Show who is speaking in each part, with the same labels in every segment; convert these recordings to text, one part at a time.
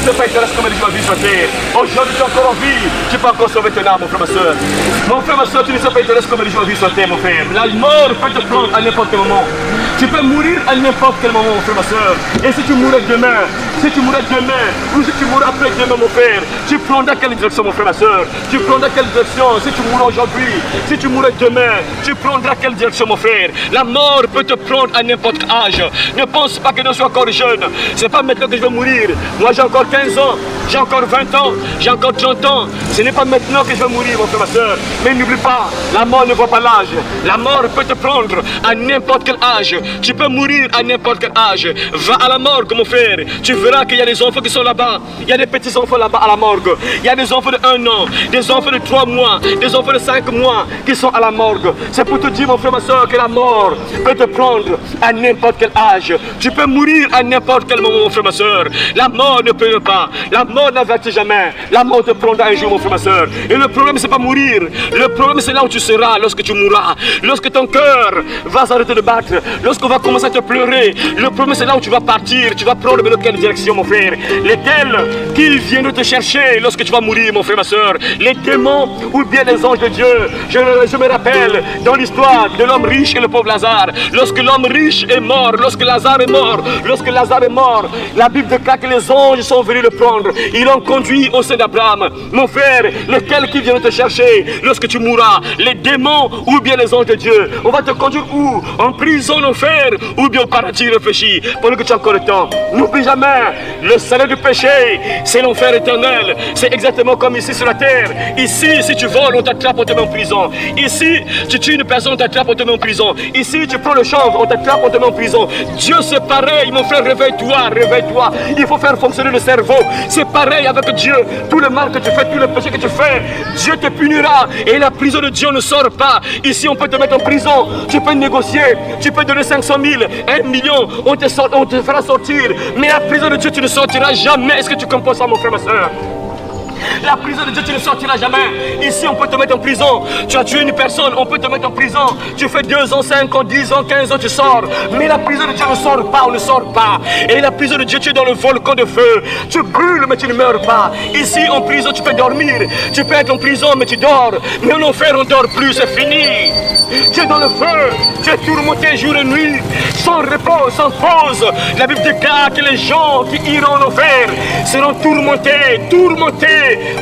Speaker 1: ne t'intéresse comme les gens vivent sur terre. Aujourd'hui, tu es encore en vie. Tu peux encore sauver ton âme, mon frère, ma soeur. Mon frère, ma soeur, tu ne t'intéresses comme les gens vivent sur terre, mon frère. La mort peut te prendre à n'importe quel moment. Tu peux mourir à n'importe quel moment, mon frère, ma soeur. Et si tu mourais demain, ou si tu mourais après demain, mon frère, tu prendras quelle direction, mon frère, ma soeur? Tu prendras quelle direction? Si tu mourais aujourd'hui, si tu mourais demain, tu prendras quelle direction, mon frère? La mort peut te prendre à n'importe quel âge. Ne pense pas que je suis encore jeune. C'est pas maintenant que je vais mourir. Moi, j'ai encore 15 ans, j'ai encore 20 ans, j'ai encore 30 ans. Ce n'est pas maintenant que je vais mourir, mon frère, ma soeur. Mais n'oublie pas, la mort ne voit pas l'âge. La mort peut te prendre à n'importe quel âge. Tu peux mourir à n'importe quel âge. Va à la morgue, mon frère. Tu verras qu'il y a des enfants qui sont là-bas. Il y a des petits enfants là-bas à la morgue. Il y a des enfants de 1 an, des enfants de 3 mois, des enfants de 5 mois qui sont à la morgue. C'est pour te dire, mon frère, ma soeur, que la mort peut te prendre à n'importe quel âge. Tu peux mourir à n'importe quel moment, mon frère, ma soeur. La mort ne peut pas. La mort n'avertit jamais. La mort te prendra un jour, mon frère, ma soeur. Et le problème, c'est pas mourir. Le problème, c'est là où tu seras lorsque tu mourras. Lorsque ton cœur va s'arrêter de battre. Lorsqu'on va commencer à te pleurer. Le problème, c'est là où tu vas partir. Tu vas prendre de quelle direction, mon frère? Lesquels qui viennent te chercher lorsque tu vas mourir, mon frère, ma soeur? Les démons ou bien les anges de Dieu? Je me rappelle dans l'histoire de l'homme riche et le pauvre Lazare. Lorsque l'homme riche est mort, lorsque Lazare est mort, la Bible déclare que les anges sont venus le prendre. Ils l'ont conduit au sein d'Abraham. Mon frère, lesquels qui viennent te chercher lorsque tu mourras? Les démons ou bien les anges de Dieu? On va te conduire où? En prison, en enfer, ou bien au paradis? Réfléchis, pendant que tu as encore le temps. N'oublie jamais, le salaire du péché, c'est l'enfer éternel. C'est exactement comme ici sur la terre. Ici, si tu voles, on t'attrape, on te met en prison. Ici, tu tues une personne, on t'attrape, on te met en prison. Ici, tu prends le chanvre, on t'attrape, on te met en prison. Dieu, c'est pareil, mon frère, réveille-toi, réveille-toi. Il faut faire fonctionner le cerveau. C'est pareil avec Dieu. Tout le mal que tu fais, tout le péché que tu fais, Dieu te punira. Et la prison de Dieu ne sort pas. Ici, on peut te mettre en prison. Tu peux négocier. Tu peux donner 500 000, 1 million. On te fera sortir. Mais la prison de Dieu, tu ne sortiras jamais. Est-ce que tu comprends ça, mon frère, ma soeur? La prison de Dieu, tu ne sortiras jamais. Ici, on peut te mettre en prison. Tu as tué une personne, on peut te mettre en prison. Tu fais 2 ans, 5 ans, 10 ans, 15 ans, tu sors. Mais la prison de Dieu ne sort pas, on ne sort pas. Et la prison de Dieu, tu es dans le volcan de feu. Tu brûles, mais tu ne meurs pas. Ici, en prison, tu peux dormir. Tu peux être en prison, mais tu dors. Mais en enfer, on ne dort plus, c'est fini. Tu es dans le feu. Tu es tourmenté jour et nuit. Sans repos, sans pause. La Bible déclare que les gens qui iront en enfer seront tourmentés,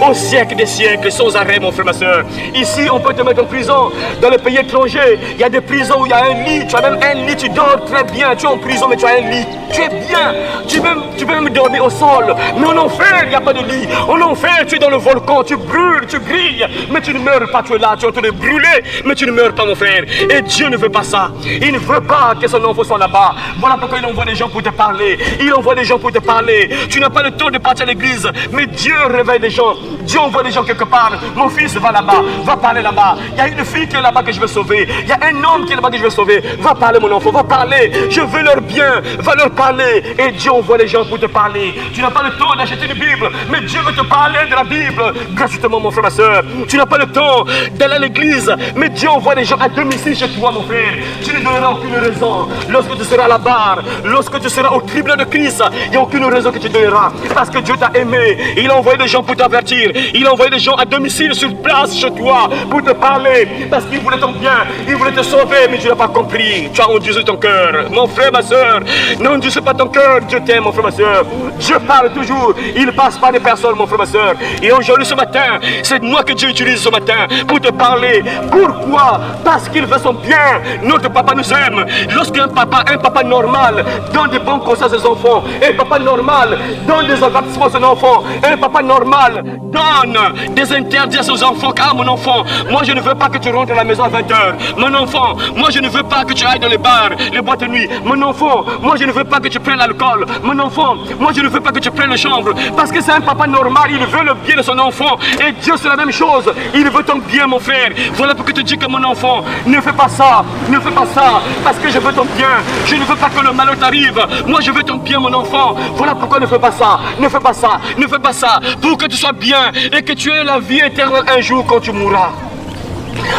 Speaker 1: au siècle des siècles, sans arrêt, mon frère, ma soeur. Ici, on peut te mettre en prison. Dans les pays étrangers, il y a des prisons où il y a un lit. Tu as même un lit, tu dors très bien. Tu es en prison, mais tu as un lit. Tu es bien. Tu peux même dormir au sol. Mais en enfer, il n'y a pas de lit. En enfer, tu es dans le volcan. Tu brûles, tu brilles. Mais tu ne meurs pas. Tu es là, tu es en train de brûler. Mais tu ne meurs pas, mon frère. Et Dieu ne veut pas ça. Il ne veut pas que son enfant soit là-bas. Voilà pourquoi il envoie des gens pour te parler. Il envoie des gens pour te parler. Tu n'as pas le temps de partir à l'église. Mais Dieu réveille des gens. Dieu envoie des gens quelque part. Mon fils, va là-bas, va parler là-bas. Il y a une fille qui est là-bas que je veux sauver. Il y a un homme qui est là-bas que je veux sauver. Va parler, mon enfant, va parler. Je veux leur bien, va leur parler. Et Dieu envoie des gens pour te parler. Tu n'as pas le temps d'acheter une Bible, mais Dieu veut te parler de la Bible gratuitement, mon frère, ma soeur. Tu n'as pas le temps d'aller à l'église, mais Dieu envoie des gens à domicile chez toi, mon frère. Tu ne donneras aucune raison. Lorsque tu seras à la barre, lorsque tu seras au tribunal de Christ, il n'y a aucune raison que tu donneras. Parce que Dieu t'a aimé. Il a envoyé des gens pour t'avertir. Il a envoyé des gens à domicile, sur place, chez toi, pour te parler. Parce qu'il voulait ton bien. Il voulait te sauver, mais tu n'as pas compris. Tu as endurci ton cœur. Mon frère, ma soeur, n'endurcis pas ton cœur. Dieu t'aime, mon frère, ma soeur. Dieu parle toujours. Il ne passe pas des personnes, mon frère, ma soeur. Et aujourd'hui, ce matin, c'est moi que Dieu utilise ce matin pour te parler. Pourquoi? Parce qu'il veut son bien. Notre papa nous aime. Lorsqu'un papa normal, donne des bons conseils à ses enfants. Un papa normal, donne des avertissements à ses enfants. Un papa normal, donne des interdits à ses enfants. Ah, mon enfant, moi je ne veux pas que tu rentres à la maison à 20 h. Mon enfant, moi je ne veux pas que tu ailles dans les bars, les boîtes de nuit. Mon enfant, moi je ne veux pas que tu prennes l'alcool. Mon enfant, moi je ne veux pas que tu prennes le chanvre. Parce que c'est un papa normal, il veut le bien de son enfant. Et Dieu c'est la même chose, il veut ton bien, mon frère. Voilà pourquoi je te dis que mon enfant, ne fais pas ça, ne fais pas ça. Parce que je veux ton bien, je ne veux pas que le malheur t'arrive. Moi je veux ton bien, mon enfant. Voilà pourquoi ne fais pas ça, ne fais pas ça, ne fais pas ça. Pour que tu sois bien et que tu aies la vie éternelle un jour quand tu mourras.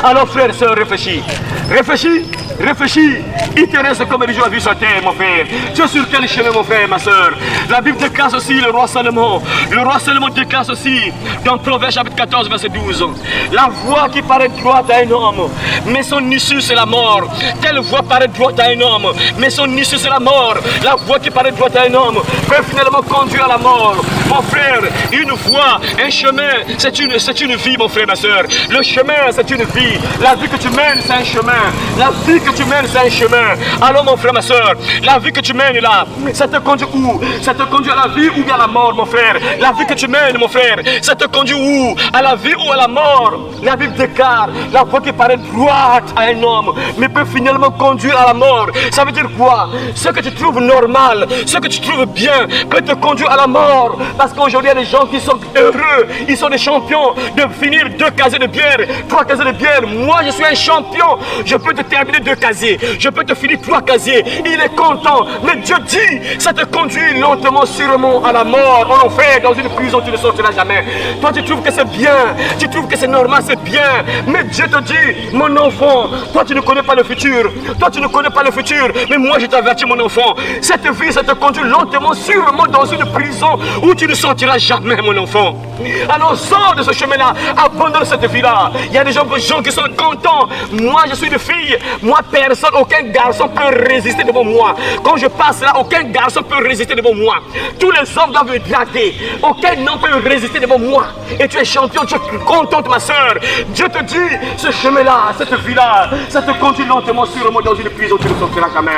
Speaker 1: Alors frère et soeur, réfléchis. Réfléchis. Réfléchis. Il te reste comme Dieu a vu sur terre, mon frère. Tu es sur quel chemin, mon frère, ma soeur? La Bible déclare aussi le roi Salomon. Le roi Salomon déclare aussi dans Proverbe chapitre 14, verset 12. La voie qui paraît droite à un homme, mais son issue c'est la mort. Telle voie paraît droite à un homme, mais son issue c'est la mort. La voie qui paraît droite à un homme peut finalement conduire à la mort. Mon frère, une voie, un chemin, c'est une vie, mon frère, ma soeur. Le chemin, c'est une vie. La vie que tu mènes, c'est un chemin. La vie que tu mènes, c'est un chemin. Alors, mon frère, ma soeur, la vie que tu mènes là, ça te conduit où? Ça te conduit à la vie ou bien à la mort, mon frère? La vie que tu mènes, mon frère, ça te conduit où? À la vie ou à la mort? La Bible déclare, la voie qui paraît droite à un homme, mais peut finalement conduire à la mort. Ça veut dire quoi? Ce que tu trouves normal, ce que tu trouves bien, peut te conduire à la mort. Parce qu'aujourd'hui, il y a des gens qui sont heureux, ils sont des champions de finir 2 casiers de bière, 3 casiers de bière. Moi, je suis un champion, je peux te terminer 2 casiers, je peux te finir 3 casiers. Il est content, mais Dieu dit, ça te conduit lentement, sûrement à la mort, en enfer, dans une prison, tu ne sortiras jamais. Toi, tu trouves que c'est bien, tu trouves que c'est normal, c'est bien, mais Dieu te dit, mon enfant, toi, tu ne connais pas le futur, toi, tu ne connais pas le futur, mais moi, je t'avertis, mon enfant, cette vie, ça te conduit lentement, sûrement dans une prison où tu ne sortiras jamais, mon enfant. Alors, sors de ce chemin-là, abandonne cette vie-là. Il y a des gens qui sont contents. Moi, je suis une fille, moi, personne, aucun garçon peut résister devant moi. Quand je passe là, aucun garçon peut résister devant moi. Tous les hommes doivent me draguer. Aucun homme peut résister devant moi. Et tu es champion, tu es contente, ma soeur. Dieu te dit, ce chemin-là, cette vie-là, ça te conduit lentement, sûrement dans une prison, tu ne sortiras jamais.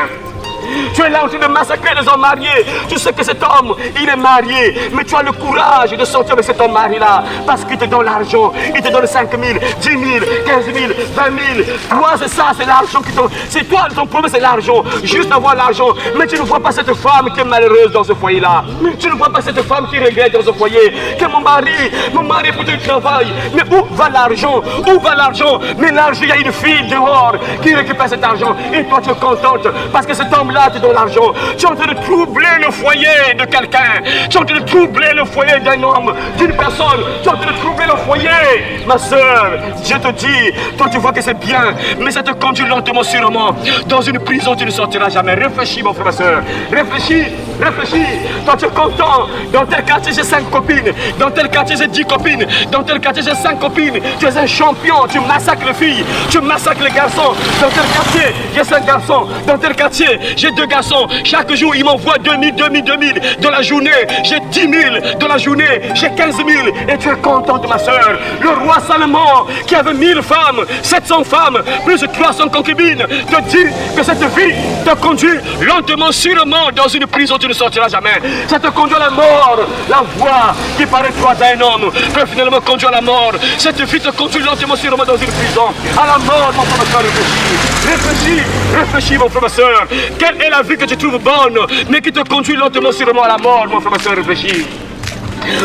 Speaker 1: Tu es là en train de massacrer les hommes mariés. Tu sais que cet homme, il est marié. Mais tu as le courage de sortir avec cet homme marié-là. Parce qu'il te donne l'argent. Il te donne 5 000, 10 000, 15 000, 20 000. Toi, c'est ça, c'est l'argent qui te... C'est toi, ton problème, c'est l'argent. Juste avoir l'argent. Mais tu ne vois pas cette femme qui est malheureuse dans ce foyer-là. Tu ne vois pas cette femme qui regrette dans ce foyer. Que mon mari pour du travail. Mais où va l'argent? Où va l'argent? Mais l'argent, il y a une fille dehors qui récupère cet argent. Et toi, tu es contente. Parce que cet homme-là, tu donnes l'argent. Tu es en train de troubler le foyer de quelqu'un. Tu es en train de troubler le foyer d'un homme, d'une personne. Tu es en train de troubler le foyer. Ma soeur, Dieu te dit, toi tu vois que c'est bien, mais ça te conduit lentement, sûrement. Dans une prison, tu ne sortiras jamais. Réfléchis, mon frère, ma soeur. Réfléchis, réfléchis. Toi tu es content. Dans tel quartier, j'ai 5 copines. Dans tel quartier, j'ai 10 copines. Dans tel quartier, j'ai 5 copines. Tu es un champion. Tu massacres les filles. Tu massacres les garçons. Dans tel quartier, j'ai 5 garçons. Dans tel quartier, j'ai 2 garçons. Chaque jour, ils m'envoient 2000, 2000, 2000. Dans la journée, j'ai 10 000. Dans la journée, j'ai 15 000. Et tu es contente, ma soeur. Le roi Salomon, qui avait 1000 femmes, 700 femmes, plus de 300 concubines, te dit que cette vie te conduit lentement, sûrement dans une prison, tu ne sortiras jamais. Ça te conduit à la mort. La voie qui paraît droite à un homme peut finalement conduire à la mort. Cette vie te conduit lentement, sûrement dans une prison. À la mort, mon frère, ma soeur, réfléchis. Réfléchis, réfléchis, mon frère, ma soeur. Quelle est la vie que tu trouves bonne, mais qui te conduit lentement, sûrement à la mort, mon frère, ma soeur, réfléchis.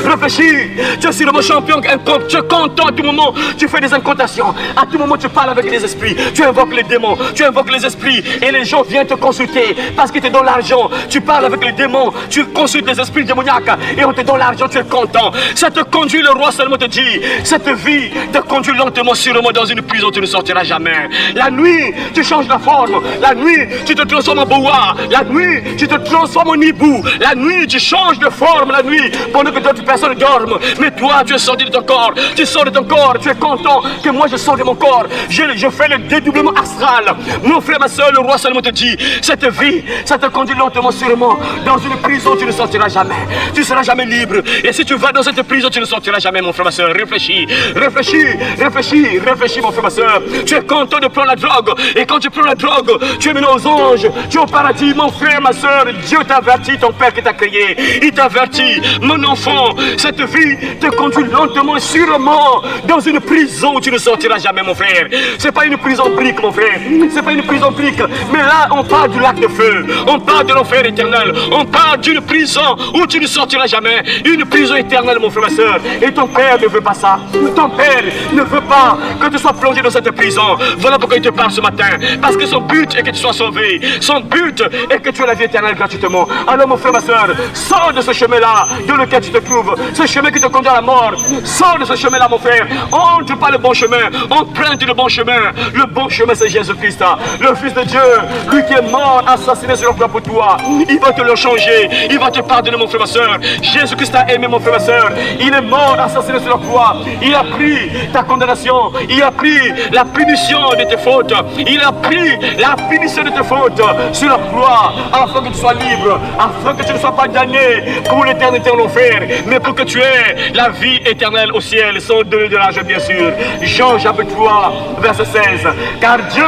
Speaker 1: Réfléchis, tu es sûrement champion, tu es content à tout moment, tu fais des incantations, à tout moment tu parles avec les esprits, tu invoques les démons, tu invoques les esprits et les gens viennent te consulter parce qu'ils te donnent l'argent, tu parles avec les démons, tu consultes les esprits démoniaques et on te donne l'argent, tu es content. Ça te conduit, le roi Salomon te dit, cette vie te conduit lentement, sûrement dans une prison, tu ne sortiras jamais. La nuit, tu changes la forme, la nuit, tu te transformes en boa, la nuit, tu te transformes en hibou, la nuit, tu changes de forme, la nuit, pendant que d'autres personnes dorment, mais toi tu es sorti de ton corps, tu sors de ton corps, tu es content que moi je sors de mon corps, je fais le dédoublement astral. Mon frère, ma soeur, le roi Salomon te dit, cette vie, ça te conduit lentement, sûrement dans une prison, tu ne sortiras jamais, tu ne seras jamais libre, et si tu vas dans cette prison, tu ne sortiras jamais, mon frère, ma soeur. Réfléchis, réfléchis, réfléchis, réfléchis, mon frère, ma soeur. Tu es content de prendre la drogue, et quand tu prends la drogue, tu es mené aux anges, tu es au paradis, mon frère, ma soeur. Dieu t'avertit, ton père qui t'a créé, il t'avertit, mon enfant. Cette vie te conduit lentement et sûrement dans une prison où tu ne sortiras jamais, mon frère. C'est pas une prison brique, mon frère. C'est pas une prison brique. Mais là, on parle du lac de feu. On parle de l'enfer éternel. On parle d'une prison où tu ne sortiras jamais. Une prison éternelle, mon frère, ma soeur. Et ton père ne veut pas ça. Ton père ne veut pas que tu sois plongé dans cette prison. Voilà pourquoi il te parle ce matin. Parce que son but est que tu sois sauvé. Son but est que tu aies la vie éternelle gratuitement. Alors, mon frère, ma soeur, sors de ce chemin-là dans lequel tu te trouves, ce chemin qui te conduit à la mort. Sors de ce chemin-là, mon frère. Entre pas le bon chemin, emprunte le bon chemin. Le bon chemin, c'est Jésus-Christ, le Fils de Dieu, lui qui est mort, assassiné sur la croix pour toi. Il va te le changer, il va te pardonner, mon frère, ma soeur. Jésus-Christ a aimé, mon frère, ma soeur. Il est mort, assassiné sur la croix. Il a pris ta condamnation, il a pris la punition de tes fautes. Il a pris la punition de tes fautes sur la croix, afin que tu sois libre, afin que tu ne sois pas damné pour l'éternité en enfer, mais pour que tu aies la vie éternelle au ciel, sans donner de l'argent, bien sûr. Jean chapitre 3, verset 16. Car Dieu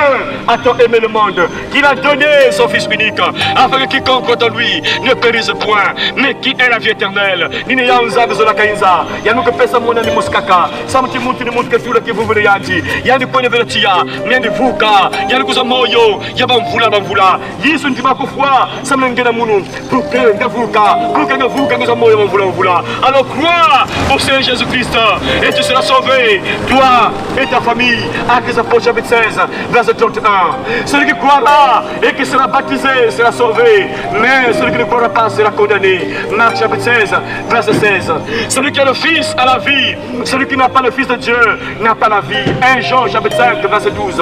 Speaker 1: a tant aimé le monde qu'il a donné son Fils unique, afin que quiconque croit en lui ne périsse point, mais qui ait la vie éternelle. Nini yanza bezola kainza, yanuka pesa mona ni muskaka, samti muti ni mutka fula ki vuvu yanti, yani kwenye velatia, miani vuka, yani kuza moyo, yabamvula bamvula, yisu ndima kufwa, samengena munu, puke ngavuka, puke ngavuka kuza moyo bamvula bamvula. Alors crois au Seigneur Jésus-Christ et tu seras sauvé, toi et ta famille. Actes apôtres chapitre 16, verset 31. Celui qui croira et qui sera baptisé sera sauvé, mais celui qui ne croira pas sera condamné. Marc chapitre 16, verset 16. Celui qui a le Fils a la vie, celui qui n'a pas le Fils de Dieu n'a pas la vie. 1 Jean chapitre 5, verset 12.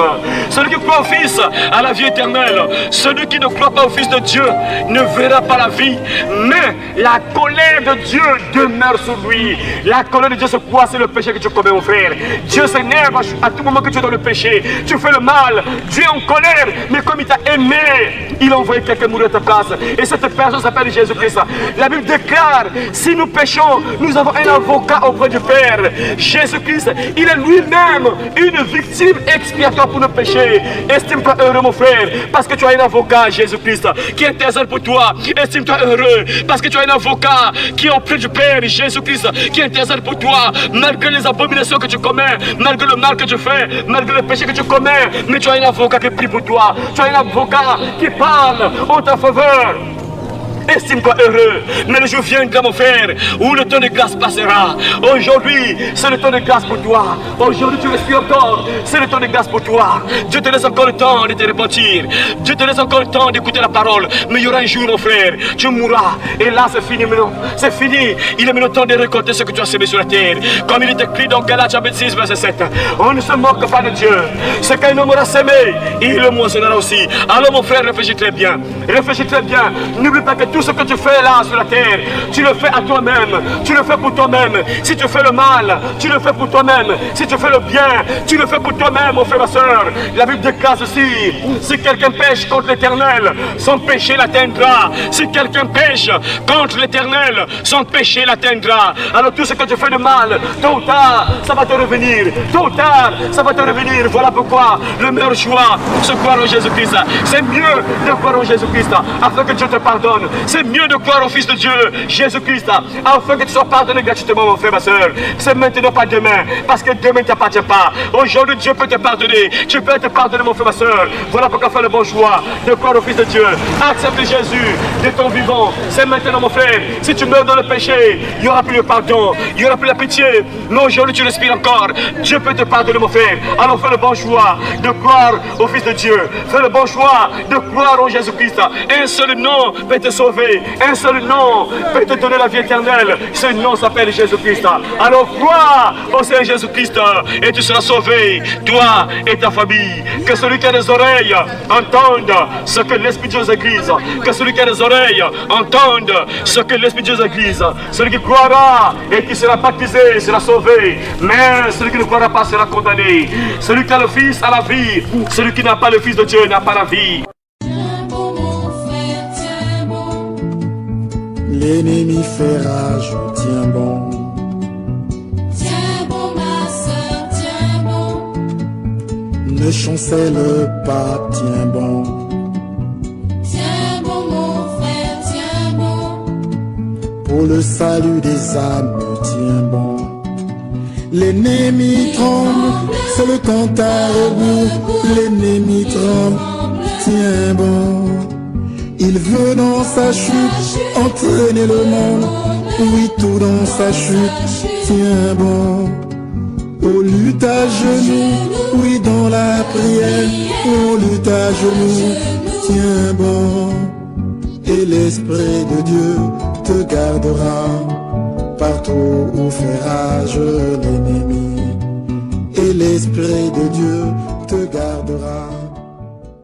Speaker 1: Celui qui croit au Fils a la vie éternelle, celui qui ne croit pas au Fils de Dieu ne verra pas la vie, mais la colère de Dieu demeure sur lui. La colère de Dieu, c'est quoi? C'est le péché que tu commets, mon frère. Dieu s'énerve à tout moment que tu es dans le péché. Tu fais le mal, Dieu est en colère, mais comme il t'a aimé, il a envoyé quelqu'un mourir à ta place. Et cette personne s'appelle Jésus-Christ. La Bible déclare, si nous péchons, nous avons un avocat auprès du Père. Jésus-Christ, il est lui-même une victime expiatoire pour nos péchés. Estime-toi heureux, mon frère, parce que tu as un avocat, Jésus-Christ, qui intercède pour toi. Estime-toi heureux, parce que tu as un avocat qui est auprès du Père, Jésus-Christ, qui intercède pour toi, malgré les abominations que tu commets, malgré le mal que tu fais, malgré le péché que tu commets. Mais tu as un avocat qui prie pour toi, tu as un avocat qui parle en ta faveur. Estime-toi heureux, mais le jour viendra, mon frère, où le temps de grâce passera. Aujourd'hui, c'est le temps de grâce pour toi. Aujourd'hui, tu respires encore, c'est le temps de grâce pour toi. Dieu te laisse encore le temps de te repentir. Dieu te laisse encore le temps d'écouter la parole. Mais il y aura un jour, mon frère, tu mourras. Et là, c'est fini maintenant. C'est fini. Il est maintenant temps de récolter ce que tu as semé sur la terre. Comme il est écrit dans Galates chapitre 6, verset 7. On ne se moque pas de Dieu. Ce qu'un homme aura semé, il le moissonnera aussi. Alors, mon frère, réfléchis très bien. Réfléchis très bien. N'oublie pas que tout ce que tu fais là sur la terre, tu le fais à toi-même, tu le fais pour toi-même. Si tu fais le mal, tu le fais pour toi-même. Si tu fais le bien, tu le fais pour toi-même, mon frère, ma soeur. La Bible déclare ceci: si quelqu'un pêche contre l'Éternel, son péché l'atteindra. Si quelqu'un pêche contre l'Éternel, son péché l'atteindra. Alors tout ce que tu fais de mal, tôt ou tard, ça va te revenir. Tôt ou tard, ça va te revenir. Voilà pourquoi le meilleur choix, c'est croire en Jésus-Christ. C'est mieux de croire en Jésus-Christ afin que Dieu te pardonne. C'est mieux de croire au Fils de Dieu, Jésus-Christ, afin que tu sois pardonné gratuitement, mon frère, ma soeur. C'est maintenant, pas demain, parce que demain ne t'appartient pas. Aujourd'hui, Dieu peut te pardonner. Tu peux te pardonner, mon frère, ma soeur. Voilà pourquoi faire le bon choix de croire au Fils de Dieu. Accepte Jésus de ton vivant. C'est maintenant, mon frère. Si tu meurs dans le péché, il n'y aura plus de pardon, il n'y aura plus la pitié. Mais aujourd'hui, tu respires encore. Dieu peut te pardonner, mon frère. Alors fais le bon choix de croire au Fils de Dieu. Fais le bon choix de croire en Jésus-Christ. Un seul nom peut te sauver. Un seul nom peut te donner la vie éternelle. Ce nom s'appelle Jésus-Christ. Alors crois au Seigneur Jésus-Christ et tu seras sauvé, toi et ta famille. Que celui qui a des oreilles entende ce que l'Esprit de Dieu église. Que celui qui a des oreilles entende ce que l'Esprit de Dieu église. Celui qui croira et qui sera baptisé sera sauvé. Mais celui qui ne croira pas sera condamné. Celui qui a le Fils a la vie. Celui qui n'a pas le Fils de Dieu n'a pas la vie.
Speaker 2: L'ennemi fait rage, tiens bon.
Speaker 3: Tiens bon, ma soeur, tiens bon.
Speaker 2: Ne chancelle pas, tiens bon.
Speaker 3: Tiens bon, mon frère, tiens bon.
Speaker 2: Pour le salut des âmes, tiens bon. L'ennemi tremble, c'est le cantar au bout. L'ennemi tremble, tiens bon. Il veut dans sa chute entraîner le monde. Oui, tout dans sa chute, tiens bon. On lutte à genoux, oui, dans la prière. On lutte à genoux, tiens bon. Et l'Esprit de Dieu te gardera. partout où fait rage l'ennemi, et l'Esprit de Dieu te gardera.